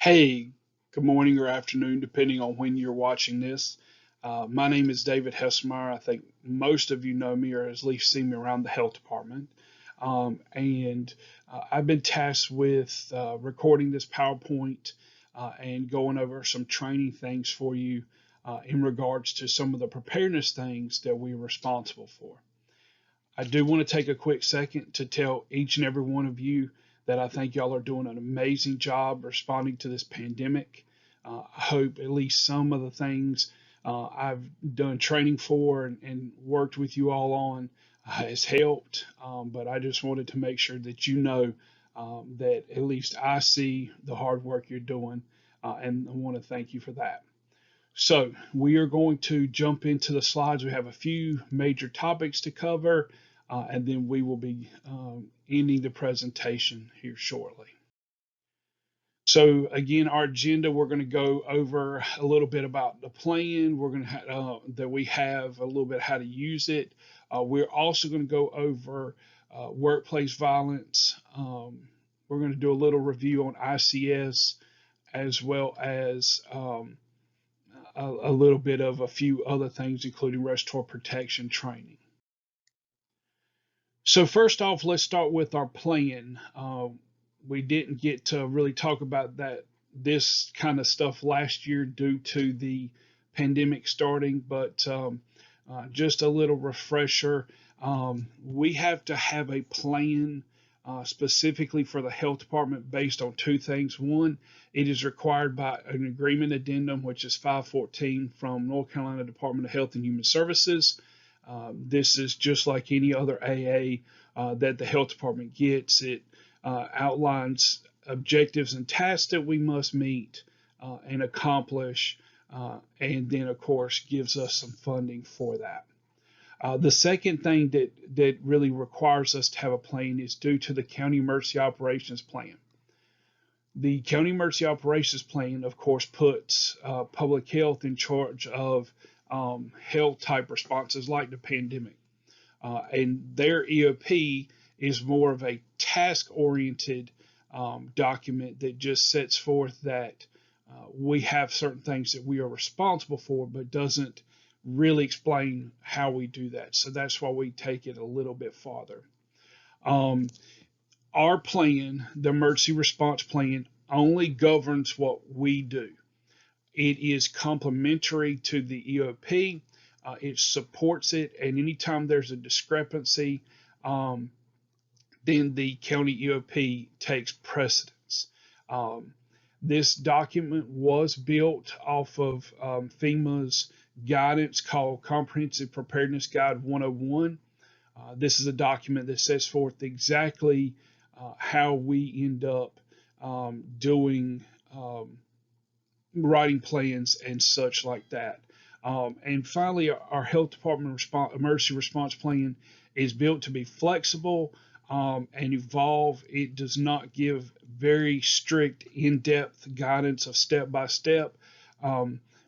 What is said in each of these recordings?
Hey, good morning or afternoon, depending on when you're watching this. My name is David Hesmeyer. I think most of you know me or at least seen me around the health department. And I've been tasked with recording this PowerPoint and going over some training things for you in regards to some of the preparedness things that we're responsible for. I do want to take a quick second to tell each and every one of you that I think y'all are doing an amazing job responding to this pandemic. I hope at least some of the things I've done training for and worked with you all on has helped. But I just wanted to make sure that you know that at least I see the hard work you're doing, and I want to thank you for that. So we are going to jump into the slides. We have a few major topics to cover, and then we will be ending the presentation here shortly. So again, our agenda, we're going to go over a little bit about the plan. We're going to that we have a little bit how to use it. We're also going to go over workplace violence. We're going to do a little review on ICS as well as a little bit of a few other things, including respiratory protection training. So first off, let's start with our plan. We didn't get to really talk about this kind of stuff last year due to the pandemic starting, but just a little refresher. We have to have a plan specifically for the health department based on two things. One, it is required by an agreement addendum, which is 514 from North Carolina Department of Health and Human Services. This is just like any other AA that the health department gets. It outlines objectives and tasks that we must meet and accomplish, and then, of course, gives us some funding for that. The second thing that really requires us to have a plan is due to the County Emergency Operations Plan. The County Emergency Operations Plan, of course, puts public health in charge of health type responses like the pandemic. And their EOP is more of a task oriented document that just sets forth that we have certain things that we are responsible for, but doesn't really explain how we do that. So that's why we take it a little bit farther. Um, our plan, the emergency response plan, only governs what we do. It is complementary to the EOP. It supports it, and anytime there's a discrepancy, then the county EOP takes precedence. This document was built off of FEMA's guidance called Comprehensive Preparedness Guide 101. This is a document that sets forth exactly how we end up doing writing plans and such like that. And finally, our health department emergency response plan is built to be flexible and evolve. It does not give very strict, in-depth guidance of step by step.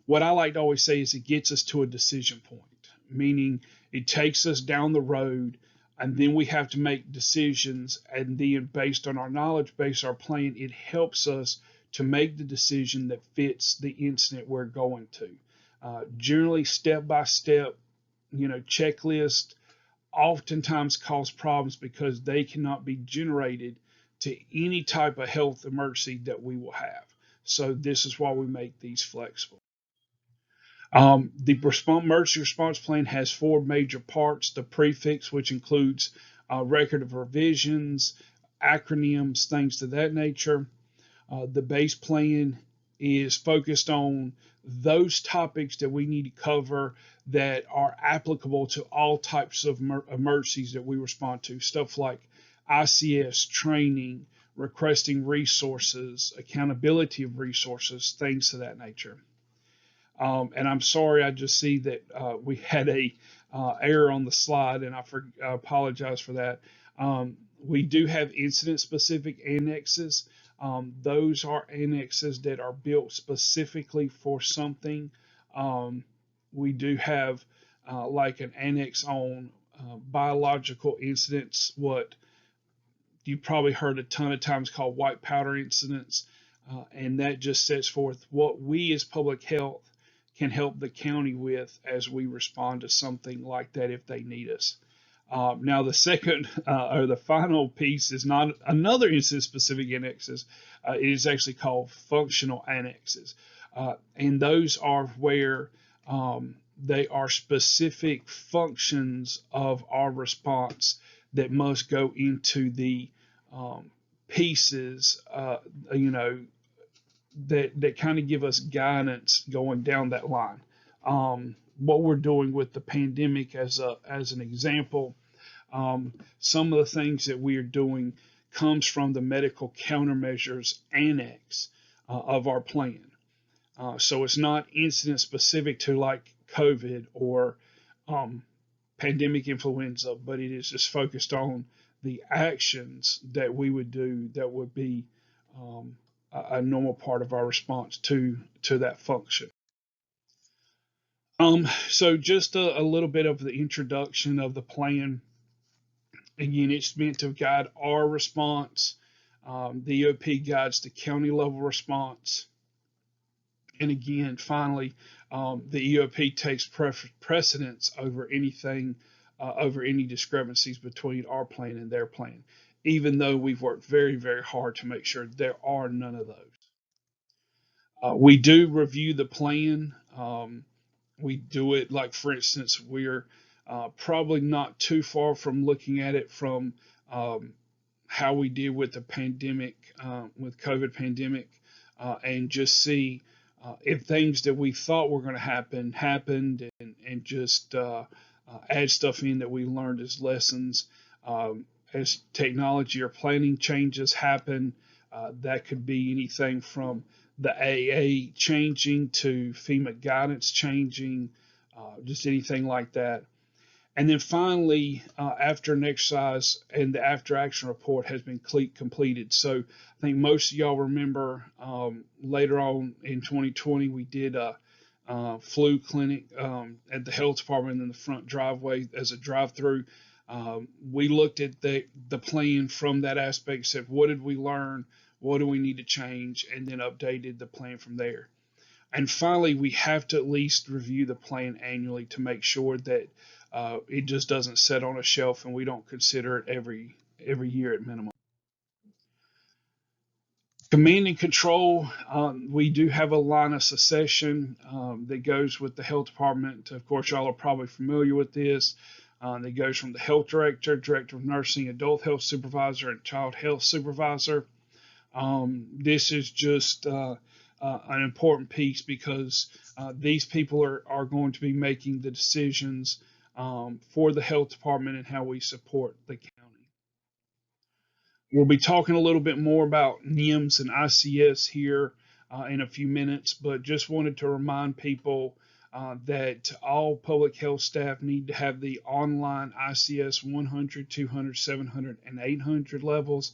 What I like to always say is it gets us to a decision point, meaning it takes us down the road, and then we have to make decisions. And then, based on our knowledge, based on our plan, it helps us to make the decision that fits the incident we're going to. Generally, step by step, checklist oftentimes cause problems because they cannot be generated to any type of health emergency that we will have. So this is why we make these flexible. The emergency response plan has four major parts. The prefix, which includes a record of revisions, acronyms, things to that nature. The base plan is focused on those topics that we need to cover that are applicable to all types of emergencies that we respond to. Stuff like ICS, training, requesting resources, accountability of resources, things of that nature. And I'm sorry, I just see that we had a error on the slide, and I apologize for that. We do have incident-specific annexes. Those are annexes that are built specifically for something. We do have like an annex on biological incidents, what you probably heard a ton of times called white powder incidents. and that just sets forth what we as public health can help the county with as we respond to something like that if they need us. Now, the second or the final piece is not another instance specific annexes. It is actually called functional annexes. And those are where they are specific functions of our response that must go into the um, pieces, you know, that kind of give us guidance going down that line. What we're doing with the pandemic as an example, some of the things that we are doing comes from the medical countermeasures annex of our plan. So it's not incident specific to like COVID or um, pandemic influenza, but it is just focused on the actions that we would do that would be um, a normal part of our response to that function. So just a little bit of the introduction of the plan. Again, it's meant to guide our response. The EOP guides the county level response. And again, finally, the EOP takes precedence over anything, over any discrepancies between our plan and their plan, even though we've worked very, very hard to make sure there are none of those. We do review the plan. We do it like, for instance, we're probably not too far from looking at it from um, how we did with the pandemic, with COVID pandemic, and just see if things that we thought were going to happen happened, and just add stuff in that we learned as lessons. As technology or planning changes happen, that could be anything from the AA changing to FEMA guidance changing, just anything like that. And then finally, after an exercise and the after action report has been completed. So I think most of y'all remember later on in 2020, we did a flu clinic at the health department in the front driveway as a drive through. We looked at the plan from that aspect, said, what did we learn? What do we need to change? And then updated the plan from there. And finally, we have to at least review the plan annually to make sure that it just doesn't sit on a shelf and we don't consider it every year at minimum. Command and control, we do have a line of succession that goes with the health department. Of course, y'all are probably familiar with this. That goes from the health director, director of nursing, adult health supervisor, and child health supervisor. This is just an important piece because these people are going to be making the decisions for the health department and how we support the county. We'll be talking a little bit more about NIMS and ICS here in a few minutes, but just wanted to remind people that all public health staff need to have the online ICS 100, 200, 700, and 800 levels.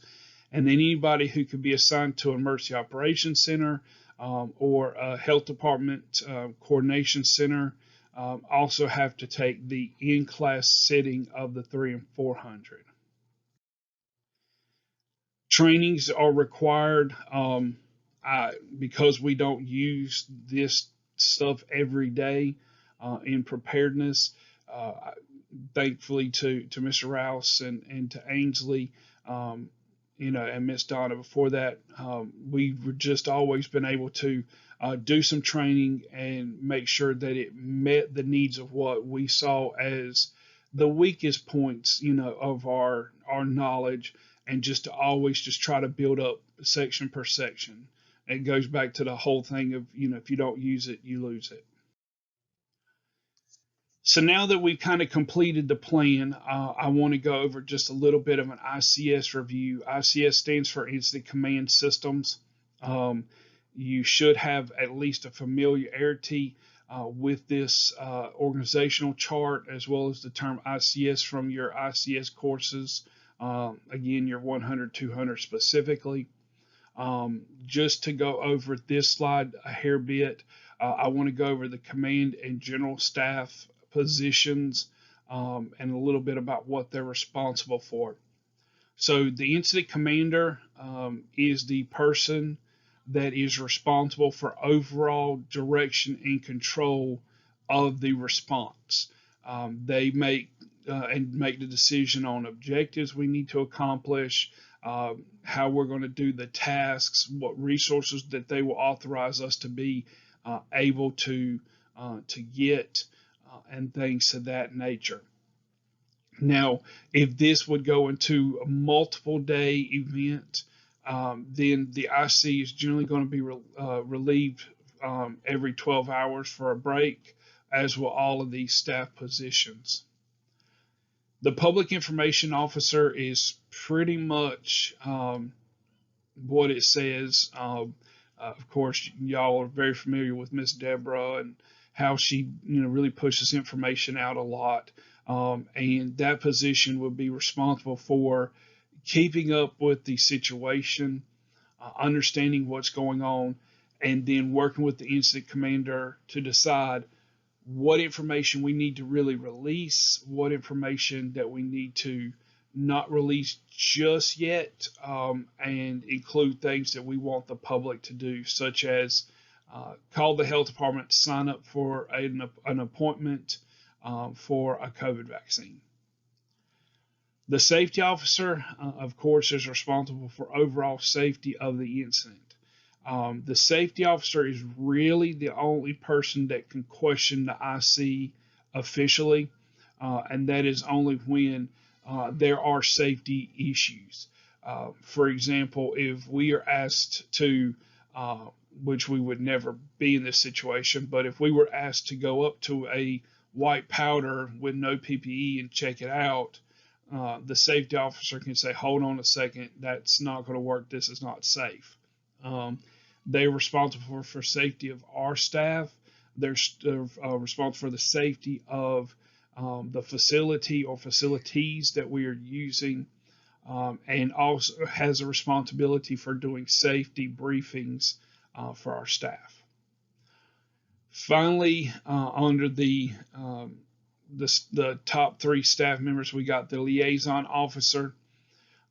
And then anybody who could be assigned to an emergency operations center or a health department coordination center also have to take the in-class setting of the 3 and 400. Trainings are required because we don't use this stuff every day in preparedness. Thankfully to Mr. Rouse and to Ainsley, and Miss Donna before that, we've just always been able to do some training and make sure that it met the needs of what we saw as the weakest points, of our knowledge, and just to always just try to build up section per section. It goes back to the whole thing of, if you don't use it, you lose it. So now that we've kind of completed the plan, I want to go over just a little bit of an ICS review. ICS stands for Incident Command Systems. You should have at least a familiarity with this organizational chart, as well as the term ICS from your ICS courses. Again, your 100, 200 specifically. Just to go over this slide a hair bit, I want to go over the command and general staff positions and a little bit about what they're responsible for. So the incident commander is the person that is responsible for overall direction and control of the response. They make the decision on objectives we need to accomplish, how we're going to do the tasks, what resources that they will authorize us to be able to get, and things of that nature. Now, if this would go into a multiple day event, then the IC is generally going to be relieved every 12 hours for a break, as will all of these staff positions. The public information officer is pretty much what it says. Of course, y'all are very familiar with Miss Deborah and how she, really pushes information out a lot. And that position would be responsible for keeping up with the situation, understanding what's going on, and then working with the incident commander to decide what information we need to really release, what information that we need to not release just yet, and include things that we want the public to do, such as call the health department, sign up for an appointment for a COVID vaccine. The safety officer, of course, is responsible for overall safety of the incident. The safety officer is really the only person that can question the IC officially, and that is only when there are safety issues. For example, if we are asked to, which we would never be in this situation, but if we were asked to go up to a white powder with no PPE and check it out, the safety officer can say, hold on a second, that's not going to work, this is not safe. They're responsible for safety of our staff. They're responsible for the safety of the facility or facilities that we are using, and also has a responsibility for doing safety briefings for our staff. Finally, under the top three staff members, we got the liaison officer.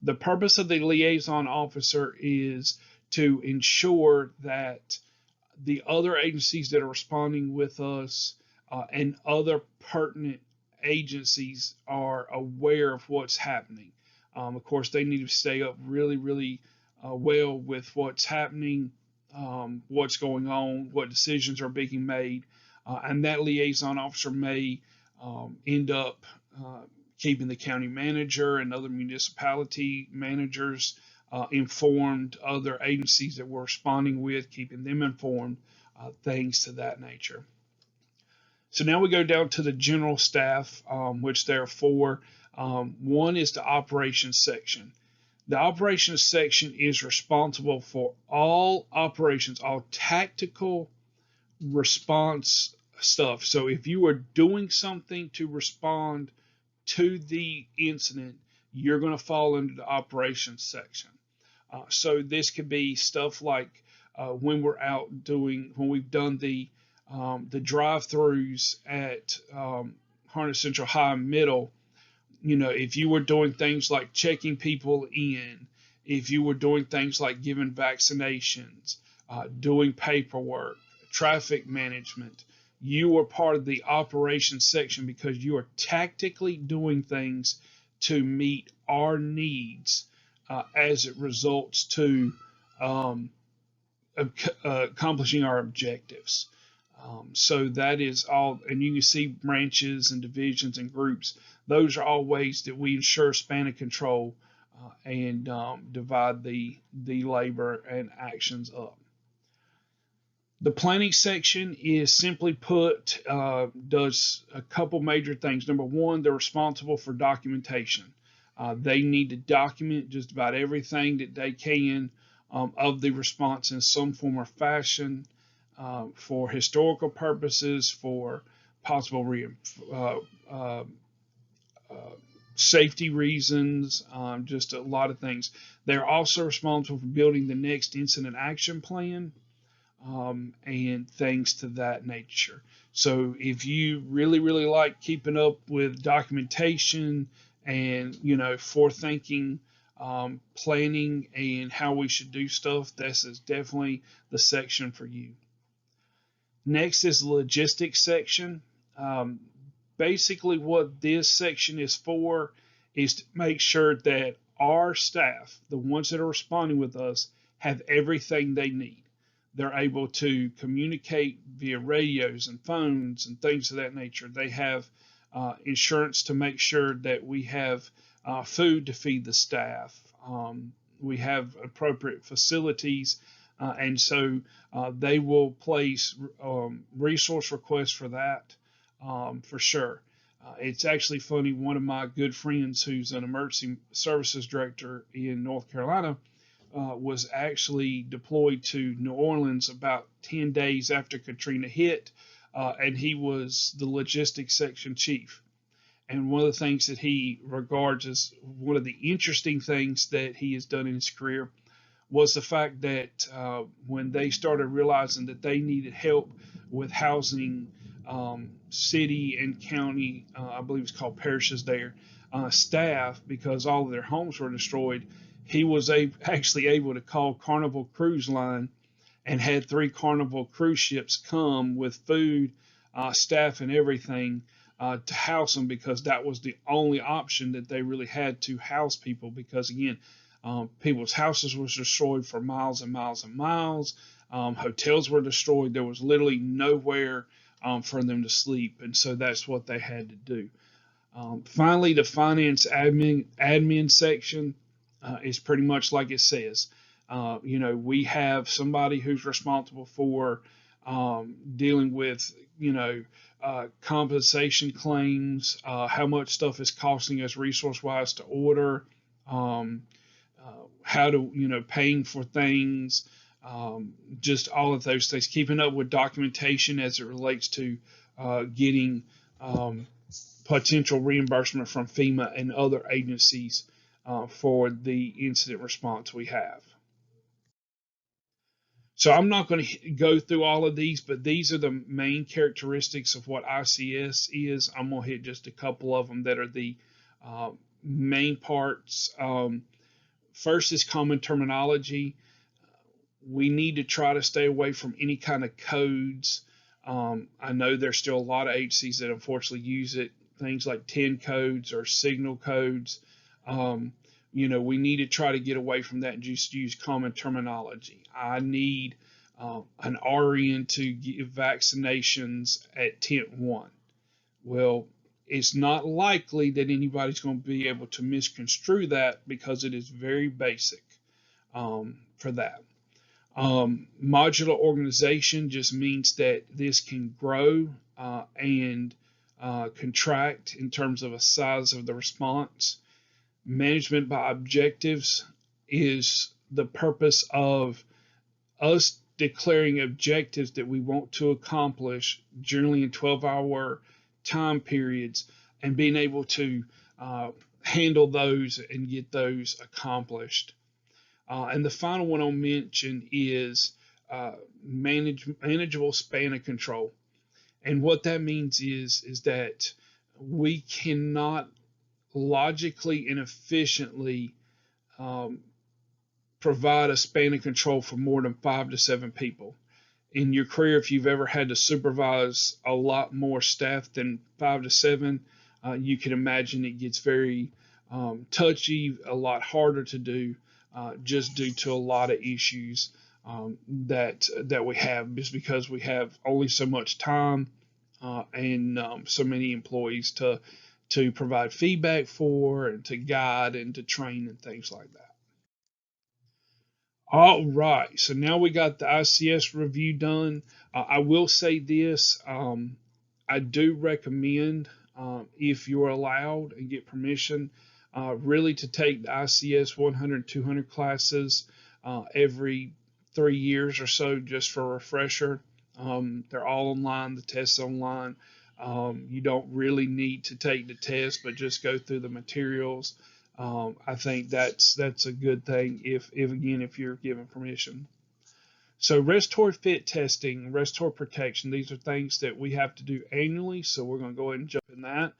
The purpose of the liaison officer is to ensure that the other agencies that are responding with us and other pertinent agencies are aware of what's happening. Of course, they need to stay up really, really well with what's happening, what's going on, what decisions are being made, and that liaison officer may end up keeping the county manager and other municipality managers informed, other agencies that we're responding with, keeping them informed, things to that nature. So now we go down to the general staff, which there are four. One is the operations section. The operations section is responsible for all operations, all tactical response stuff. So if you are doing something to respond to the incident, you're going to fall into the operations section. So this could be stuff like when we've done the drive-throughs at Harnett Central High and Middle. If you were doing things like checking people in, if you were doing things like giving vaccinations, doing paperwork, traffic management, you were part of the operations section because you are tactically doing things to meet our needs as it results to accomplishing our objectives. So that is all, and you can see branches and divisions and groups. Those are all ways that we ensure span of control and divide the labor and actions up. The planning section is simply put, does a couple major things. Number one, they're responsible for documentation. They need to document just about everything that they can of the response in some form or fashion, for historical purposes, for possible safety reasons, just a lot of things. They're also responsible for building the next incident action plan, and things to that nature. So if you really, really like keeping up with documentation and, forethinking planning and how we should do stuff, this is definitely the section for you. Next is the logistics section. Um, Basically, what this section is for is to make sure that our staff, the ones that are responding with us, have everything they need. They're able to communicate via radios and phones and things of that nature. They have insurance to make sure that we have food to feed the staff. We have appropriate facilities, and so they will place resource requests for that for sure. It's actually funny. One of my good friends, who's an emergency services director in North Carolina, was actually deployed to New Orleans about 10 days after Katrina hit, and he was the logistics section chief. And one of the things that he regards as one of the interesting things that he has done in his career was the fact that when they started realizing that they needed help with housing city and county, I believe it's called parishes there, staff, because all of their homes were destroyed, he was actually able to call Carnival Cruise Line and had 3 Carnival cruise ships come with food, staff, and everything to house them, because that was the only option that they really had to house people. Because again, people's houses was destroyed for miles and miles and miles. Hotels were destroyed. There was literally nowhere for them to sleep, and so that's what they had to do. Finally, the finance admin section is pretty much like it says. We have somebody who's responsible for dealing with, compensation claims, how much stuff is costing us resource-wise to order, how to, paying for things, just all of those things, keeping up with documentation as it relates to getting potential reimbursement from FEMA and other agencies for the incident response we have. So I'm not going to go through all of these, but these are the main characteristics of what ICS is. I'm going to hit just a couple of them that are the main parts. First is common terminology. We need to try to stay away from any kind of codes. I know there's still a lot of agencies that unfortunately use it, things like 10 codes or signal codes. We need to try to get away from that and just use common terminology. I need an RN to give vaccinations at tent 1. Well, it's not likely that anybody's going to be able to misconstrue that, because it is very basic for that. Modular organization just means that this can grow and contract in terms of a size of the response. Management by objectives is the purpose of us declaring objectives that we want to accomplish, generally in 12-hour time periods, and being able to handle those and get those accomplished. And the final one I'll mention is manageable span of control. And what that means is that we cannot logically and efficiently provide a span of control for more than 5 to 7 people. In your career, if you've ever had to supervise a lot more staff than 5 to 7, you can imagine it gets very touchy, a lot harder to do, just due to a lot of issues that we have, just because we have only so much time and so many employees to provide feedback for, and to guide and to train and things like that. All right, so now we got the ICS review done. I will say this, I do recommend, if you're allowed and get permission, really to take the ICS 100, 200 classes every 3 years or so, just for a refresher. They're all online, the test's online. You don't really need to take the test, but just go through the materials. I think that's a good thing if you're given permission. So respiratory fit testing, respiratory protection, these are things that we have to do annually. So we're going to go ahead and jump in that.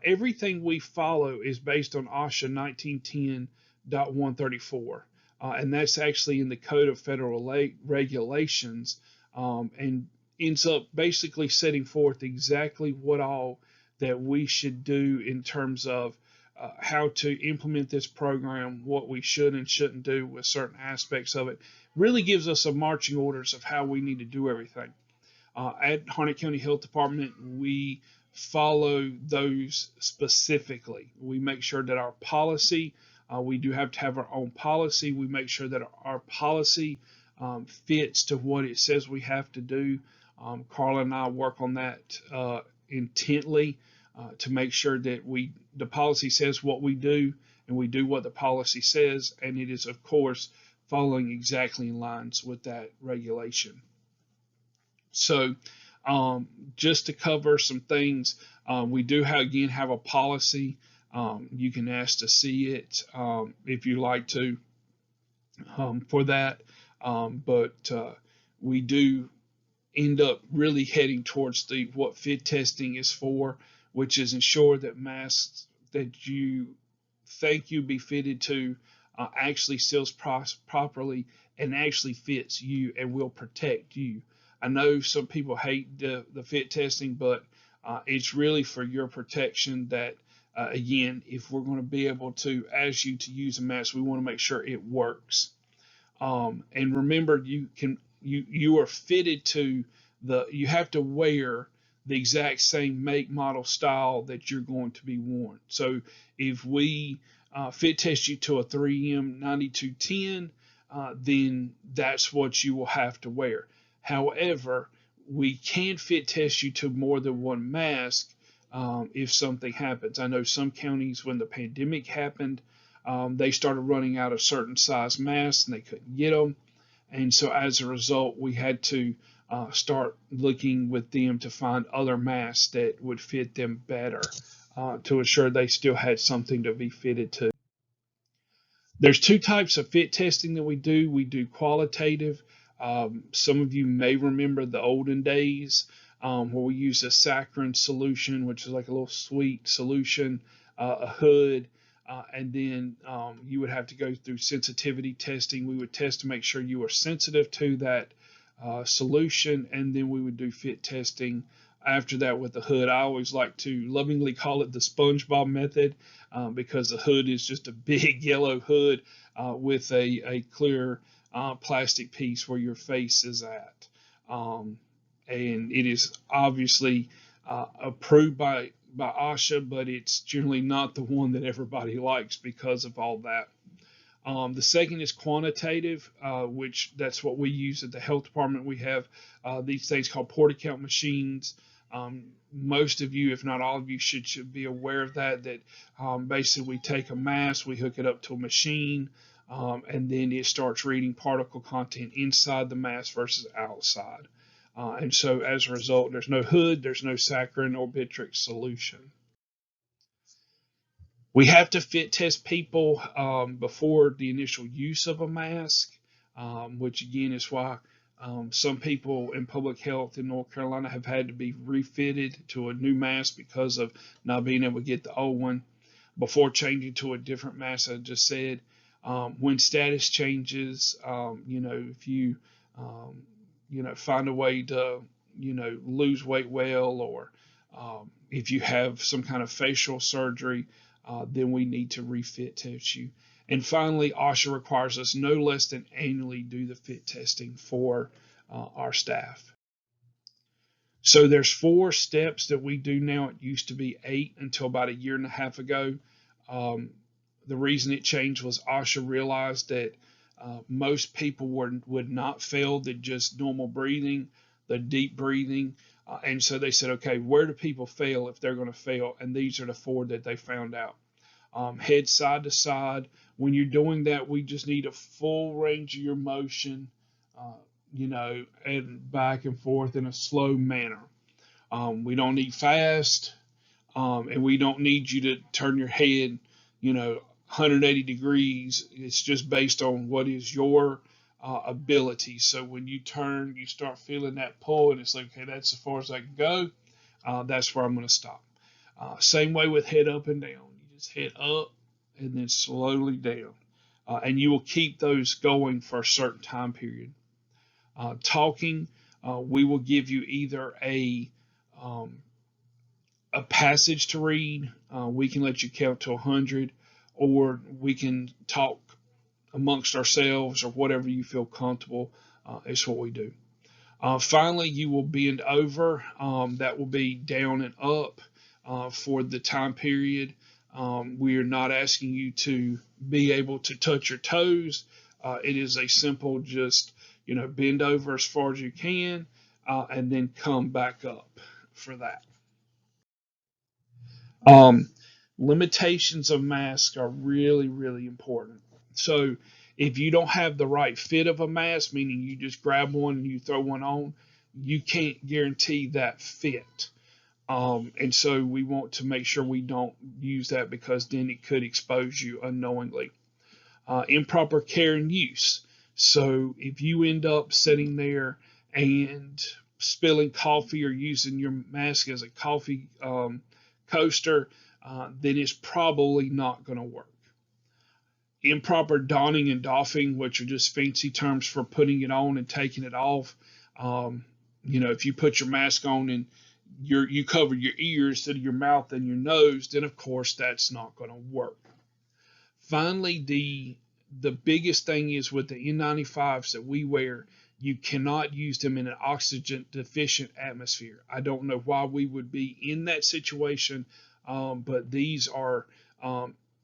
everything we follow is based on OSHA 1910.134. And that's actually in the Code of Federal Regulations, and ends up basically setting forth exactly what all that we should do in terms of how to implement this program, what we should and shouldn't do with certain aspects of it. Really gives us a marching orders of how we need to do everything. At Harnett County Health Department, we follow those specifically. We make sure that our policy, we do have to have our own policy. We make sure that our policy fits to what it says we have to do. Carla and I work on that intently to make sure that the policy says what we do and we do what the policy says, and it is, of course, following exactly in lines with that regulation. So, just to cover some things, we do again have a policy. You can ask to see it if you like to for that, but we do end up really heading towards what fit testing is for, which is ensure that masks that you think you'd be fitted to actually seals properly and actually fits you and will protect you. I know some people hate the fit testing, but it's really for your protection. That again, if we're going to be able to ask you to use a mask, we want to make sure it works. And remember, you are fitted to you have to wear the exact same make, model, style that you're going to be worn. So if we fit test you to a 3M 9210, then that's what you will have to wear. However, we can fit test you to more than one mask if something happens. I know some counties, when the pandemic happened, they started running out of certain size masks and they couldn't get them. And so as a result, we had to start looking with them to find other masks that would fit them better to ensure they still had something to be fitted to. There's two types of fit testing that we do. We do qualitative. Some of you may remember the olden days where we used a saccharin solution, which is like a little sweet solution, a hood, and then you would have to go through sensitivity testing. We would test to make sure you were sensitive to that solution, and then we would do fit testing after that with the hood. I always like to lovingly call it the SpongeBob method because the hood is just a big yellow hood with a clear plastic piece where your face is at. And it is obviously approved by OSHA, but it's generally not the one that everybody likes because of all that. The second is quantitative, which that's what we use at the health department. We have these things called port count machines. Most of you, if not all of you, should be aware of that. That basically we take a mask, we hook it up to a machine, and then it starts reading particle content inside the mask versus outside. And so as a result, there's no hood, there's no saccharin or Bitrix solution. We have to fit test people before the initial use of a mask, which again is why some people in public health in North Carolina have had to be refitted to a new mask because of not being able to get the old one before changing to a different mask. I just said when status changes, if you find a way to lose weight well, or if you have some kind of facial surgery, then we need to refit test you. And finally, OSHA requires us no less than annually do the fit testing for our staff. So there's 4 steps that we do now. It used to be 8 until about a year and a half ago. The reason it changed was OSHA realized that most people would not fail the just normal breathing, the deep breathing. And so they said, okay, where do people fail if they're going to fail? And these are the 4 that they found out. Head side to side. When you're doing that, we just need a full range of your motion, and back and forth in a slow manner. We don't need fast, and we don't need you to turn your head, 180 degrees. It's just based on what is your ability. So when you turn, you start feeling that pull, and it's like, okay, that's as far as I can go. That's where I'm going to stop. Same way with head up and down. You just head up and then slowly down. And you will keep those going for a certain time period. Talking, we will give you either um, a passage to read. We can let you count to 100, or we can talk amongst ourselves, or whatever you feel comfortable. Is what we do. Finally, you will bend over. That will be down and up for the time period. We are not asking you to be able to touch your toes. It is a simple just, bend over as far as you can, and then come back up for that. Um, Limitations of masks are really, really important. So if you don't have the right fit of a mask, meaning you just grab one and you throw one on, you can't guarantee that fit. And so we want to make sure we don't use that, because then it could expose you unknowingly. Improper care and use. So if you end up sitting there and spilling coffee, or using your mask as a coffee coaster, then it's probably not going to work. Improper donning and doffing, which are just fancy terms for putting it on and taking it off. If you put your mask on and you cover your ears instead of your mouth and your nose, then of course that's not going to work. Finally, the biggest thing is with the N95s that we wear, you cannot use them in an oxygen deficient atmosphere. I don't know why we would be in that situation, but these are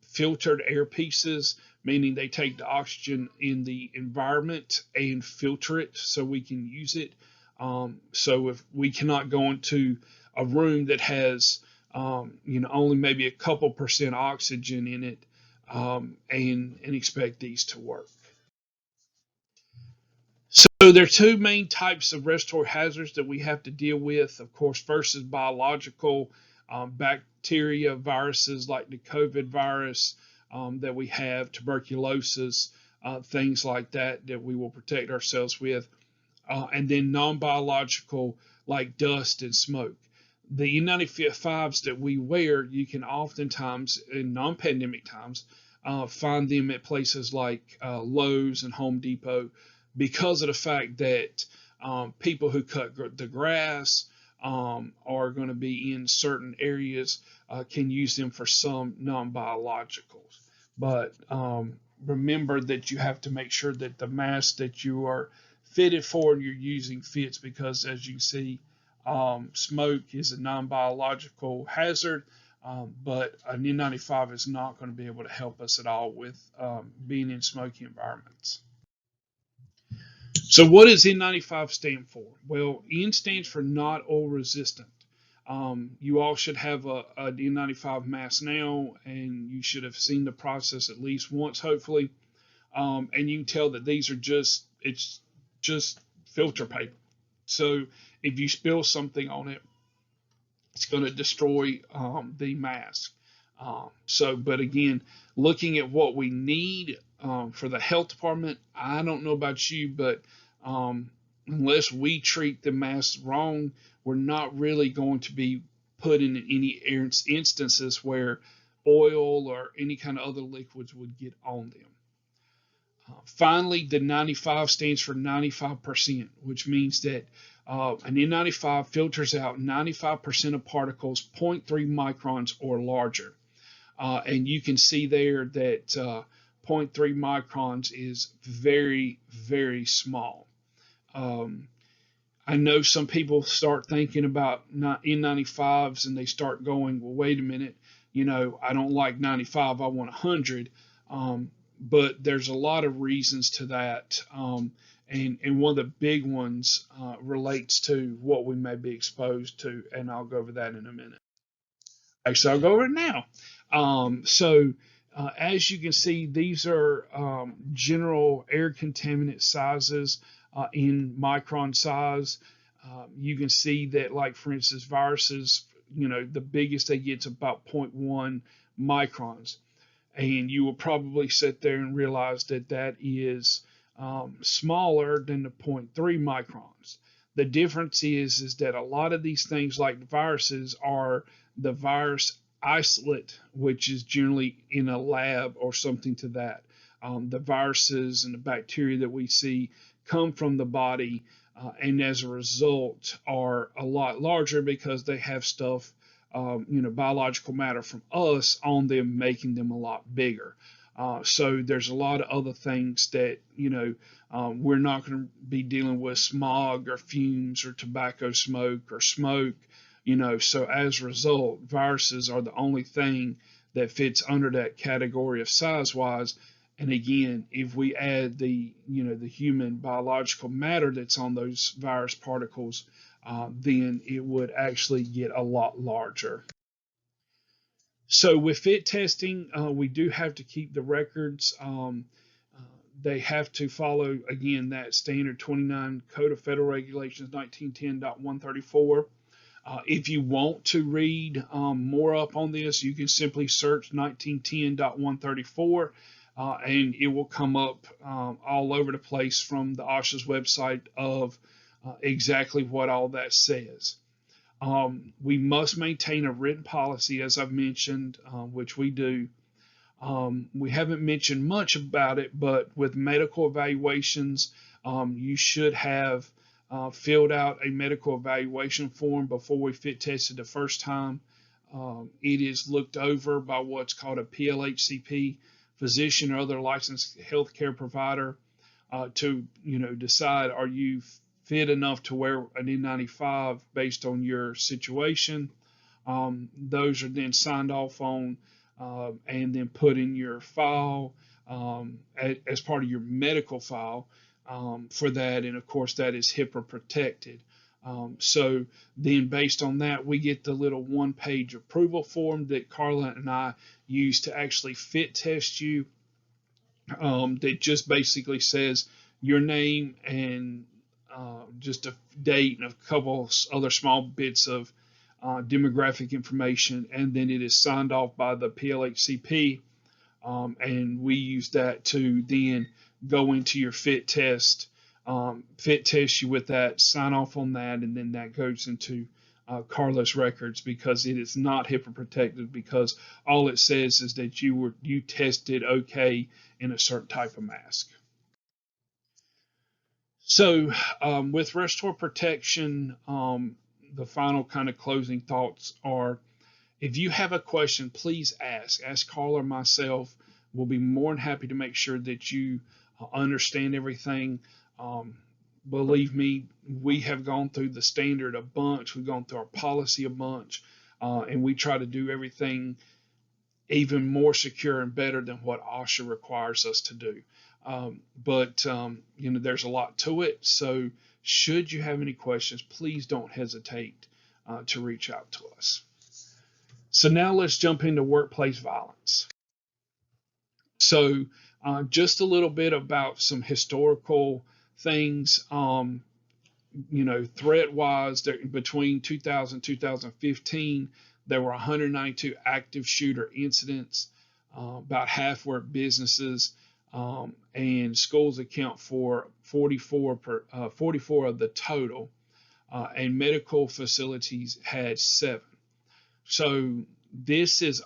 filtered air pieces, meaning they take the oxygen in the environment and filter it so we can use it. So if we cannot go into a room that has, only maybe a couple percent oxygen in it, and expect these to work. So there are two main types of respiratory hazards that we have to deal with. Of course, first is biological, bacteria, viruses like the COVID virus that we have, tuberculosis, things like that we will protect ourselves with. And then non-biological like dust and smoke. The N95s that we wear, you can oftentimes, in non-pandemic times, find them at places like Lowe's and Home Depot, because of the fact that people who cut the grass are going to be in certain areas, can use them for some non-biologicals. But remember that you have to make sure that the mask that you are fitted for and you're using fits, because as you see, smoke is a non-biological hazard, but an N95 is not going to be able to help us at all with being in smoky environments. So what does N95 stand for? Well, N stands for not oil resistant. You all should have a N95 mask now, and you should have seen the process at least once, hopefully. And you can tell that it's just filter paper. So if you spill something on it, it's going to destroy the mask. But again, looking at what we need for the health department, I don't know about you, but unless we treat the masks wrong, we're not really going to be put in any instances where oil or any kind of other liquids would get on them. Finally, the 95 stands for 95%, which means that an N95 filters out 95% of particles 0.3 microns or larger. And you can see there that 0.3 microns is very, very small. I know some people start thinking about N95s and they start going, well, wait a minute, I don't like 95, I want 100. But there's a lot of reasons to that. And one of the big ones relates to what we may be exposed to, and I'll go over that in a minute. Actually, I'll go over it now. As you can see, these are general air contaminant sizes in micron size. You can see that, like, for instance, viruses, the biggest they get is about 0.1 microns. And you will probably sit there and realize that that is smaller than the 0.3 microns. The difference is that a lot of these things, like viruses, are the virus isolate, which is generally in a lab or something to that. The viruses and the bacteria that we see come from the body, and as a result are a lot larger because they have stuff, biological matter from us on them, making them a lot bigger. So there's a lot of other things that, we're not going to be dealing with smog or fumes or tobacco smoke or smoke. So as a result, viruses are the only thing that fits under that category of size wise. And again, if we add the human biological matter that's on those virus particles, then it would actually get a lot larger. So with fit testing, we do have to keep the records. Uh, they have to follow, again, that standard 29 Code of Federal Regulations 1910.134. If you want to read more up on this, you can simply search 1910.134, and it will come up all over the place from the OSHA's website of exactly what all that says. We must maintain a written policy, as I've mentioned, which we do. We haven't mentioned much about it, but with medical evaluations, you should have filled out a medical evaluation form before we fit tested the first time. It is looked over by what's called a PLHCP, physician or other licensed healthcare provider, to decide, are you fit enough to wear an N95 based on your situation. Those are then signed off on, and then put in your file, as part of your medical file, for that. And of course, that is HIPAA protected. So then based on that, we get the little one-page approval form that Carla and I use to actually fit test you, that just basically says your name and just a date and a couple other small bits of demographic information, and then it is signed off by the PLHCP, and we use that to then go into your fit test you with that, sign off on that, and then that goes into Carla's records, because it is not HIPAA protected, because all it says is that you tested okay in a certain type of mask. So with respiratory protection, the final kind of closing thoughts are, if you have a question, please ask Carla or myself. We'll be more than happy to make sure that you understand everything. Believe me, we have gone through the standard a bunch. We've gone through our policy a bunch, and we try to do everything even more secure and better than what OSHA requires us to do. But there's a lot to it. So should you have any questions, please don't hesitate to reach out to us. So now let's jump into workplace violence. So just a little bit about some historical things. Threat-wise, between 2000 and 2015, there were 192 active shooter incidents. About half were businesses, and schools account for 44 of the total, and medical facilities had 7. So this is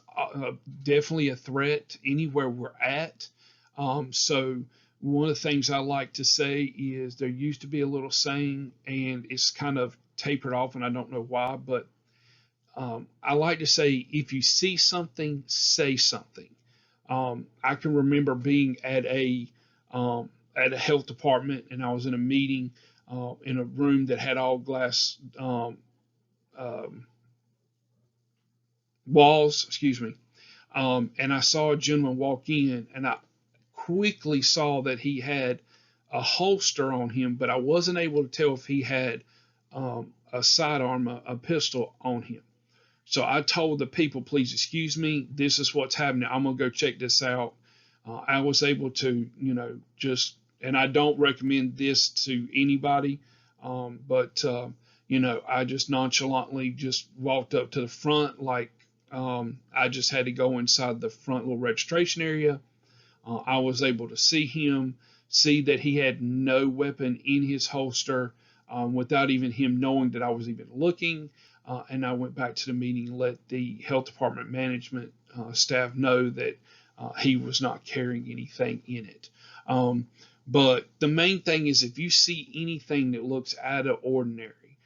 definitely a threat anywhere we're at. So one of the things I like to say is, there used to be a little saying, and it's kind of tapered off, and I don't know why, but I like to say, if you see something, say something. I can remember being at a health department, and I was in a meeting in a room that had all glass walls, excuse me, and I saw a gentleman walk in, and I quickly saw that he had a holster on him, but I wasn't able to tell if he had a sidearm, a pistol on him. So I told the people, please excuse me, this is what's happening. I'm going to go check this out. I was able to, and I don't recommend this to anybody, but I just nonchalantly just walked up to the front, like I just had to go inside the front little registration area. I was able to see him, see that he had no weapon in his holster, without even him knowing that I was even looking. and I went back to the meeting and let the health department management staff know that he was not carrying anything in it. But the main thing is if you see anything that looks out of ordinary,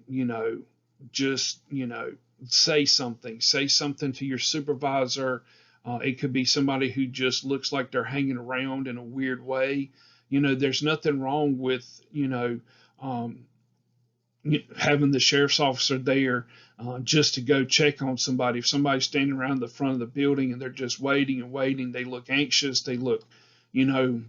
you know, just, you know, say something. Say something to your supervisor. It could be somebody who just looks like they're hanging around in a weird way. You know, there's nothing wrong with, um, having the sheriff's officer there just to go check on somebody. If somebody's standing around the front of the building and they're just waiting and waiting, they look anxious, they look,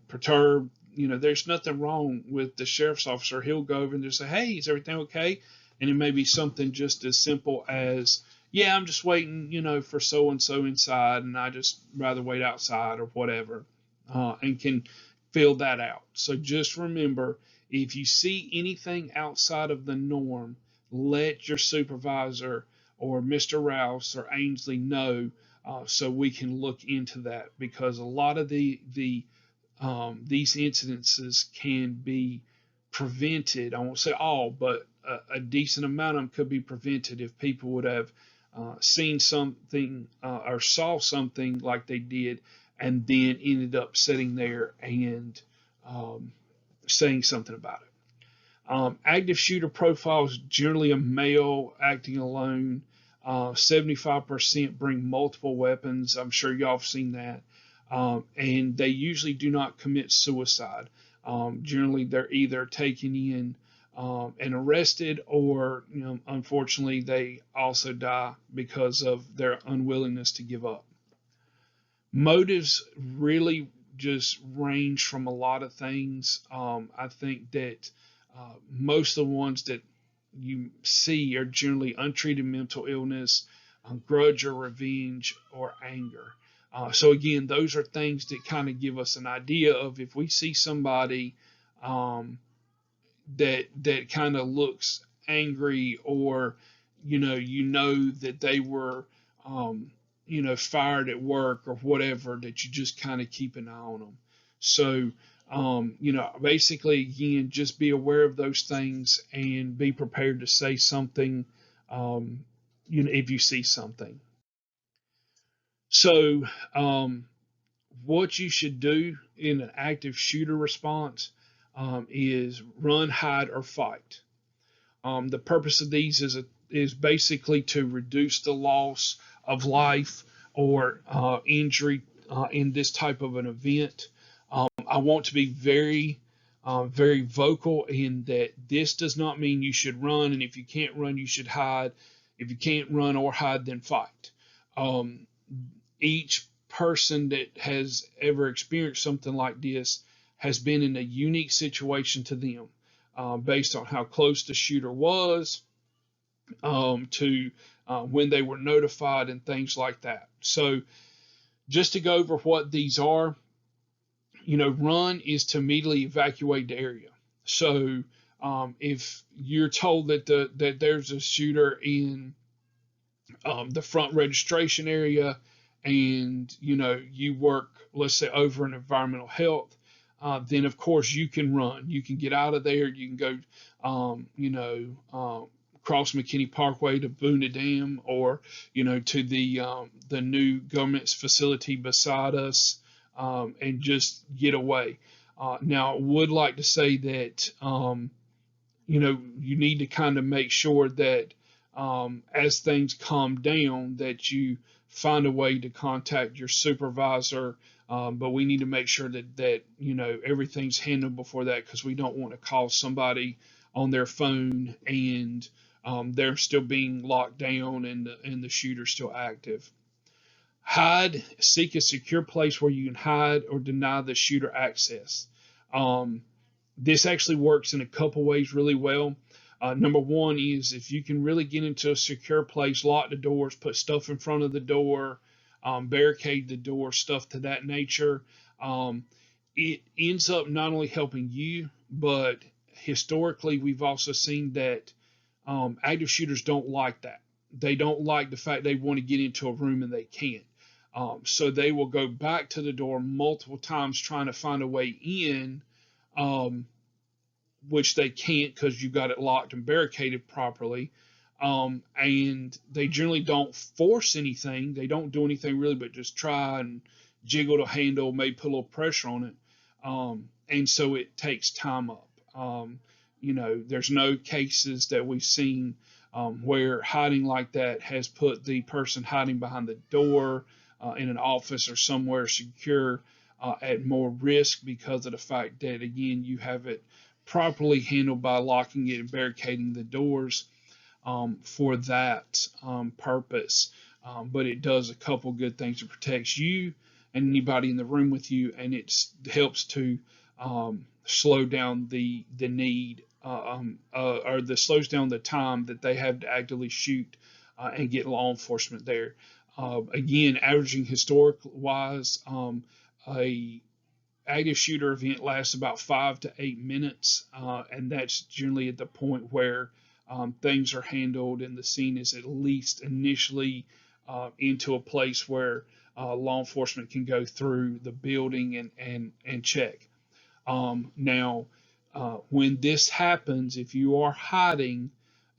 perturbed. There's nothing wrong with the sheriff's officer. He'll go over and just say, "Hey, is everything okay?" And it may be something just as simple as, "Yeah, I'm just waiting, for so and so inside, and I just rather wait outside," or whatever, and can fill that out. So just remember, if you see anything outside of the norm, let your supervisor or Mr. Rouse or Ainsley know, so we can look into that, because a lot of these incidences can be prevented. I won't say all, but a decent amount of them could be prevented if people would have seen something or saw something like they did, and then ended up sitting there and saying something about it. Active shooter profile is generally a male acting alone. 75% bring multiple weapons. I'm sure y'all have seen that. And they usually do not commit suicide. Generally, they're either taken in and arrested, or, unfortunately, they also die because of their unwillingness to give up. Motives really just range from a lot of things. I think that most of the ones that you see are generally untreated mental illness, grudge or revenge, or anger. So again, those are things that kind of give us an idea of if we see somebody that kind of looks angry, or that they were fired at work or whatever, that you just kind of keep an eye on them. So basically, again, just be aware of those things and be prepared to say something, if you see something. So, what you should do in an active shooter response is run, hide, or fight. The purpose of these is basically to reduce the loss of life or injury in this type of an event. I want to be very, very vocal in that this does not mean you should run, and if you can't run, you should hide. If you can't run or hide, then fight. Each person that has ever experienced something like this has been in a unique situation to them, based on how close the shooter was, to when they were notified and things like that. So just to go over what these are, run is to immediately evacuate the area. So if you're told that there's a shooter in the front registration area, and you work, let's say, over in environmental health, then of course you can run. You can get out of there. You can go, cross McKinney Parkway to Boona Dam, or to the new government's facility beside us, and just get away. Now, I would like to say that you need to kind of make sure that as things calm down, that you find a way to contact your supervisor. But we need to make sure that everything's handled before that, because we don't want to call somebody on their phone and they're still being locked down and the shooter's still active. Hide. Seek a secure place where you can hide or deny the shooter access. This actually works in a couple ways really well. Number one is, if you can really get into a secure place, lock the doors, put stuff in front of the door, barricade the door, stuff to that nature. It ends up not only helping you, but historically we've also seen that active shooters don't like that. They don't like the fact they want to get into a room and they can't. So they will go back to the door multiple times trying to find a way in, which they can't because you got it locked and barricaded properly. And they generally don't force anything. They don't do anything really, but just try and jiggle the handle, maybe put a little pressure on it. And so it takes time up. There's no cases that we've seen where hiding like that has put the person hiding behind the door in an office or somewhere secure at more risk because of the fact that, again, you have it properly handled by locking it and barricading the doors for that purpose. But it does a couple good things. It protects you and anybody in the room with you, and it helps to slow down the need or the slows down the time that they have to actively shoot and get law enforcement there. Again, averaging historic wise, a active shooter event lasts about 5 to 8 minutes, and that's generally at the point where things are handled and the scene is at least initially into a place where law enforcement can go through the building and check. Now, when this happens, if you are hiding,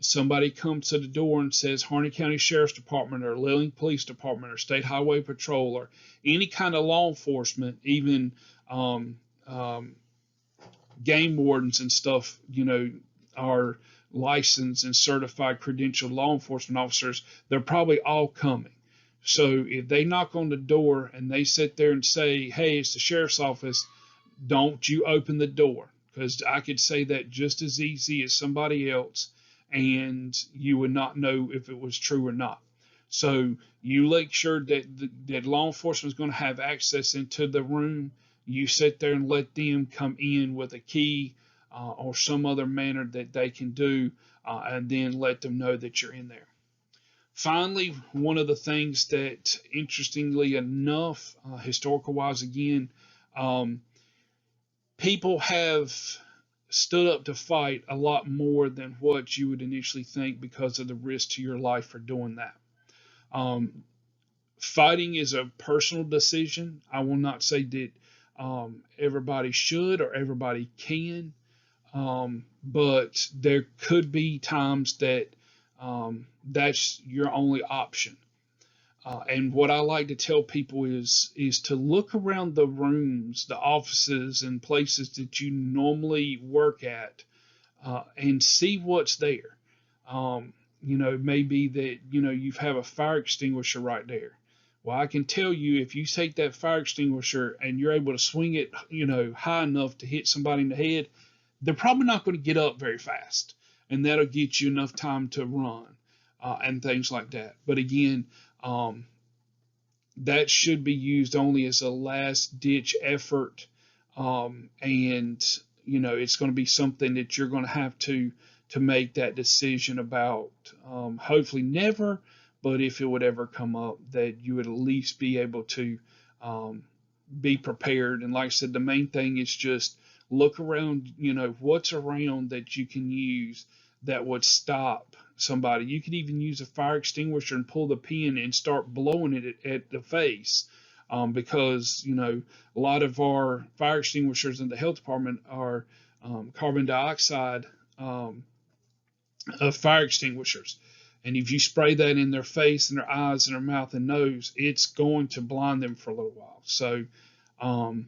somebody comes to the door and says Harnett County Sheriff's Department or Lillian Police Department or State Highway Patrol or any kind of law enforcement, even um, um, game wardens and stuff, are licensed and certified credentialed law enforcement officers, they're probably all coming. So if they knock on the door and they sit there and say, hey, it's the sheriff's office, don't you open the door, because I could say that just as easy as somebody else and you would not know if it was true or not. So you make sure that law enforcement is going to have access into the room. You sit there and let them come in with a key or some other manner that they can do, and then let them know that you're in there. Finally, one of the things that, interestingly enough, historical wise again, people have stood up to fight a lot more than what you would initially think because of the risk to your life for doing that. Um, Fighting is a personal decision. I will not say that everybody should or everybody can, but there could be times that that's your only option. And what I like to tell people is to look around the rooms, the offices, and places that you normally work at, and see what's there. Maybe that you have a fire extinguisher right there. Well, I can tell you if you take that fire extinguisher and you're able to swing it, high enough to hit somebody in the head, they're probably not going to get up very fast, and that'll get you enough time to run and things like that. But again, um, that should be used only as a last ditch effort, and it's going to be something that you're going to have to make that decision about. Hopefully never, but if it would ever come up, that you would at least be able to um, be prepared. And like I said, the main thing is just look around, what's around that you can use that would stop somebody. You could even use a fire extinguisher and pull the pin and start blowing it at the face. Because, a lot of our fire extinguishers in the health department are carbon dioxide fire extinguishers. And if you spray that in their face and their eyes and their mouth and nose, it's going to blind them for a little while. So um,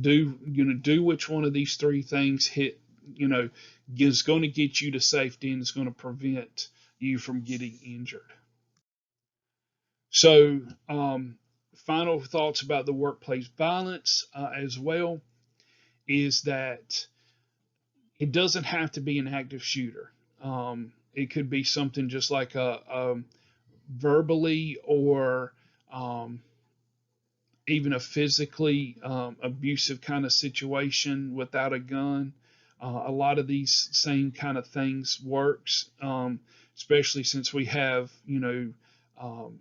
do which one of these three things is going to get you to safety and is going to prevent you from getting injured. So final thoughts about the workplace violence as well is that it doesn't have to be an active shooter. It could be something just like a verbally or um, even a physically abusive kind of situation without a gun. A lot of these same kind of things works, especially since we have um,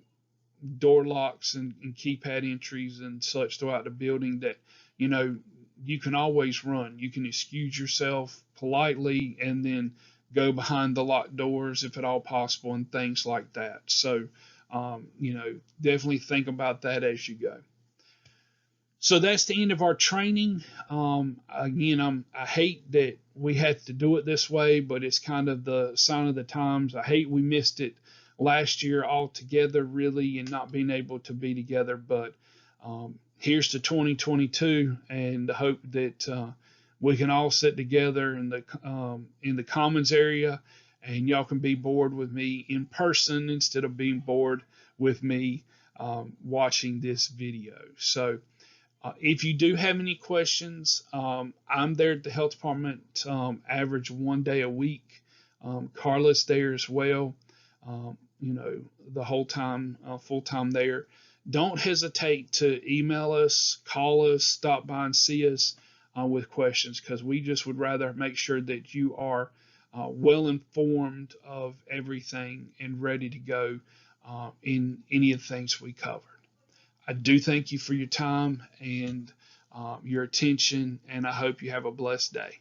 door locks and keypad entries and such throughout the building that you know you can always run. You can excuse yourself politely and then go behind the locked doors if at all possible and things like that. So definitely think about that as you go. So that's the end of our training. Again, I hate that we have to do it this way, but it's kind of the sign of the times. I hate we missed it last year altogether, really, and not being able to be together. But here's to 2022, and the hope that we can all sit together in the commons area, and y'all can be bored with me in person instead of being bored with me watching this video. So. If you do have any questions, I'm there at the health department, average 1 day a week. Carla's there as well, the whole time, full time there. Don't hesitate to email us, call us, stop by and see us with questions, because we just would rather make sure that you are well informed of everything and ready to go in any of the things we cover. I do thank you for your time and your attention, and I hope you have a blessed day.